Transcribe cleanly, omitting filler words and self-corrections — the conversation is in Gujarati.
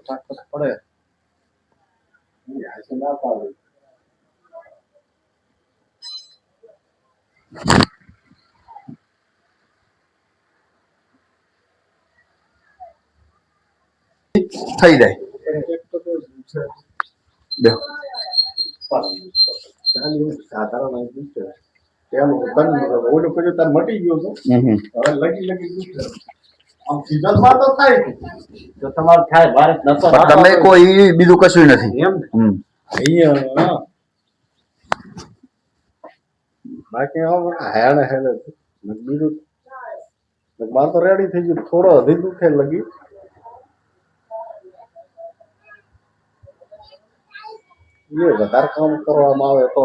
તાકાત પડે આશે ના પાડે થઈ જાય સાધારણ ઓલું કર્યું તાર મટી ગયો તો હવે લગી આમ સીઝનમાં તો થાય તો તમારે થાય ભારત નતો તમે કોઈ બીજું કશું નથી એમ અહીંયા બાકી હેણે હેણે બીજું મારે તો રેડી થઈ ગયું થોડો હજી દુખે લગી એ વધારે કામ કરવામાં આવે તો